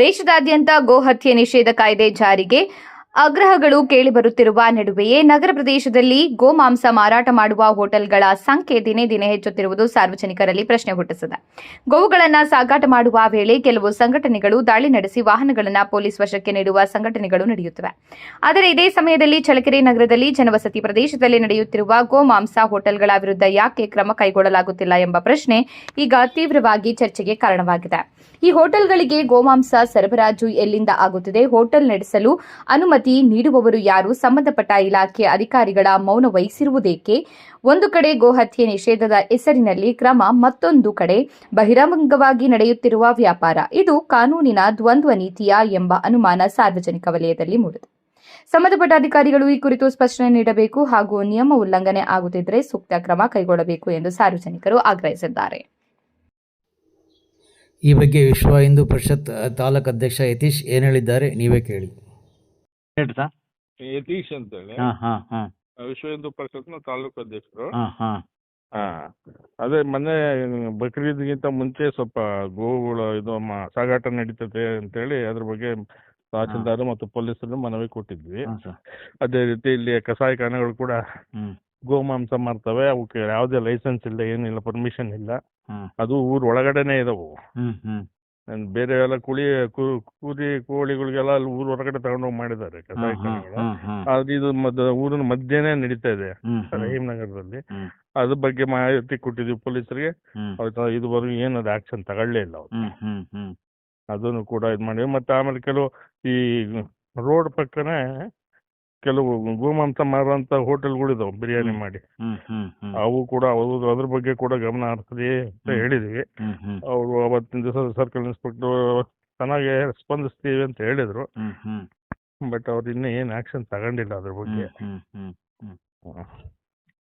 ದೇಶದಾದ್ಯಂತ ಗೋಹತ್ಯೆ ನಿಷೇಧ ಕಾಯ್ದೆ ಜಾರಿಗೆ ಆಗ್ರಹಗಳು ಕೇಳಿಬರುತ್ತಿರುವ ನಡುವೆಯೇ ನಗರ ಪ್ರದೇಶದಲ್ಲಿ ಗೋಮಾಂಸ ಮಾರಾಟ ಮಾಡುವ ಹೋಟೆಲ್ಗಳ ಸಂಖ್ಯೆ ದಿನೇ ದಿನೇ ಹೆಚ್ಚುತ್ತಿರುವುದು ಸಾರ್ವಜನಿಕರಲ್ಲಿ ಪ್ರಶ್ನೆ ಹುಟ್ಟಿಸಿದೆ. ಗೋವುಗಳನ್ನು ಸಾಗಾಟ ಮಾಡುವ ವೇಳೆ ಕೆಲವು ಸಂಘಟನೆಗಳು ದಾಳಿ ನಡೆಸಿ ವಾಹನಗಳನ್ನು ಪೊಲೀಸ್ ವಶಕ್ಕೆ ನೀಡುವ ಸಂಘಟನೆಗಳು ನಡೆಯುತ್ತಿವೆ. ಆದರೆ ಇದೇ ಸಮಯದಲ್ಲಿ ಚಳ್ಳಕೆರೆ ನಗರದಲ್ಲಿ ಜನವಸತಿ ಪ್ರದೇಶದಲ್ಲಿ ನಡೆಯುತ್ತಿರುವ ಗೋಮಾಂಸ ಹೋಟೆಲ್ಗಳ ವಿರುದ್ಧ ಯಾಕೆ ಕ್ರಮ ಕೈಗೊಳ್ಳಲಾಗುತ್ತಿಲ್ಲ ಎಂಬ ಪ್ರಶ್ನೆ ಈಗ ತೀವ್ರವಾಗಿ ಚರ್ಚೆಗೆ ಕಾರಣವಾಗಿದೆ. ಈ ಹೋಟೆಲ್ಗಳಿಗೆ ಗೋಮಾಂಸ ಸರಬರಾಜು ಎಲ್ಲಿಂದ ಆಗುತ್ತಿದೆ? ಹೋಟೆಲ್ ನಡೆಸಲು ಅನುಮತಿ ನೀಡುವವರು ಯಾರು? ಸಂಬಂಧಪಟ್ಟ ಇಲಾಖೆ ಅಧಿಕಾರಿಗಳ ಮೌನ ವಹಿಸಿರುವುದೇಕೆ? ಒಂದು ಕಡೆ ಗೋಹತ್ಯೆ ನಿಷೇಧದ ಹೆಸರಿನಲ್ಲಿ ಕ್ರಮ, ಮತ್ತೊಂದು ಕಡೆ ಬಹಿರಂಗವಾಗಿ ನಡೆಯುತ್ತಿರುವ ವ್ಯಾಪಾರ. ಇದು ಕಾನೂನಿನ ದ್ವಂದ್ವ ನೀತಿಯ ಎಂಬ ಅನುಮಾನ ಸಾರ್ವಜನಿಕ ವಲಯದಲ್ಲಿ ಮೂಡಿದೆ. ಸಂಬಂಧಪಟ್ಟ ಅಧಿಕಾರಿಗಳು ಈ ಕುರಿತು ಸ್ಪಷ್ಟನೆ ನೀಡಬೇಕು ಹಾಗೂ ನಿಯಮ ಉಲ್ಲಂಘನೆ ಆಗುತ್ತಿದ್ದರೆ ಸೂಕ್ತ ಕ್ರಮ ಕೈಗೊಳ್ಳಬೇಕು ಎಂದು ಸಾರ್ವಜನಿಕರು ಆಗ್ರಹಿಸಿದ್ದಾರೆ. ಈ ಬಗ್ಗೆ ವಿಶ್ವ ಹಿಂದೂ ಪರಿಷತ್ ತಾಲೂಕು ಅಧ್ಯಕ್ಷ ಯತೀಶ್ ಏನು ಹೇಳಿದ್ದಾರೆ ನೀವೇ ಕೇಳಿ. ಯತೀಶ್ ಅಂತೇಳಿ ವಿಶ್ವ ಹಿಂದೂ ಪರಿಷತ್ನ ತಾಲೂಕು ಅಧ್ಯಕ್ಷರು. ಅದೇ ಮೊನ್ನೆ ಬಕ್ರೀದ್ಗಿಂತ ಮುಂಚೆ ಸ್ವಲ್ಪ ಗೋವುಗಳ ಇದು ಸಾಗಾಟ ನಡೀತದೆ ಅಂತೇಳಿ ಅದ್ರ ಬಗ್ಗೆ ತಹಸೀಲ್ದಾರ್ ಮತ್ತು ಪೊಲೀಸರು ಮನವಿ ಕೊಟ್ಟಿದ್ವಿ. ಅದೇ ರೀತಿ ಇಲ್ಲಿ ಕಸಾಯಿಖಾನೆಗಳು ಕೂಡ ಗೋಮಾಂಸ ಮಾರ್ತವೆ. ಅವಕ್ಕೆ ಯಾವುದೇ ಲೈಸೆನ್ಸ್ ಇಲ್ಲ, ಏನಿಲ್ಲ, ಪರ್ಮಿಷನ್ ಇಲ್ಲ. ಅದು ಊರ್ ಒಳಗಡೆನೆ ಇದಾವು. ಬೇರೆ ಎಲ್ಲ ಕುರಿ ಕೋಳಿಗಳಿಗೆಲ್ಲ ಅಲ್ಲಿ ಊರ್ ಹೊರಗಡೆ ತಗೊಂಡೋಗಿ ಮಾಡಿದ್ದಾರೆ ಕಸಾಯಿಖಾನೆಗಳು. ಆದ್ರೆ ಇದು ಊರಿನ ಮಧ್ಯೆನೇ ನಡೀತಾ ಇದೆ ರಹೀಮ್ ನಗರದಲ್ಲಿ. ಅದ್ರ ಬಗ್ಗೆ ಮಾಹಿತಿ ಕೊಟ್ಟಿದ್ವಿ ಪೊಲೀಸರಿಗೆ. ಇದುವರೆಗೂ ಏನದು ಆಕ್ಷನ್ ತಗೊಳ್ಳೇ ಇಲ್ಲ ಅವ್ರು. ಅದನ್ನು ಕೂಡ ಇದು ಮಾಡಿವಿ. ಮತ್ತೆ ಆಮೇಲೆ ಕೆಲವು ಈ ರೋಡ್ ಪಕ್ಕನೆ ಕೆಲವು ಗೋಮಾಂಸ ಮಾರುವಂತ ಹೋಟೆಲ್ಗಳು ಇದಾವೆ ಬಿರಿಯಾನಿ ಮಾಡಿ. ಅವು ಕೂಡ ಅದ್ರ ಬಗ್ಗೆ ಕೂಡ ಗಮನ ಹರಿಸ್ರಿ ಅಂತ ಹೇಳಿದ್ವಿ. ಅವರು ಅವತ್ತಿನ ದಿವಸ ಸರ್ಕಲ್ ಇನ್ಸ್ಪೆಕ್ಟರ್ ಚೆನ್ನಾಗಿ ಸ್ಪಂದಿಸ್ತೀವಿ ಅಂತ ಹೇಳಿದ್ರು. ಬಟ್ ಅವ್ರು ಇನ್ನೂ ಏನು ಆಕ್ಷನ್ ತಗೊಂಡಿಲ್ಲ ಅದ್ರ ಬಗ್ಗೆ.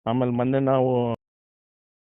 ಆಮೇಲೆ ಮೊನ್ನೆ ನಾವು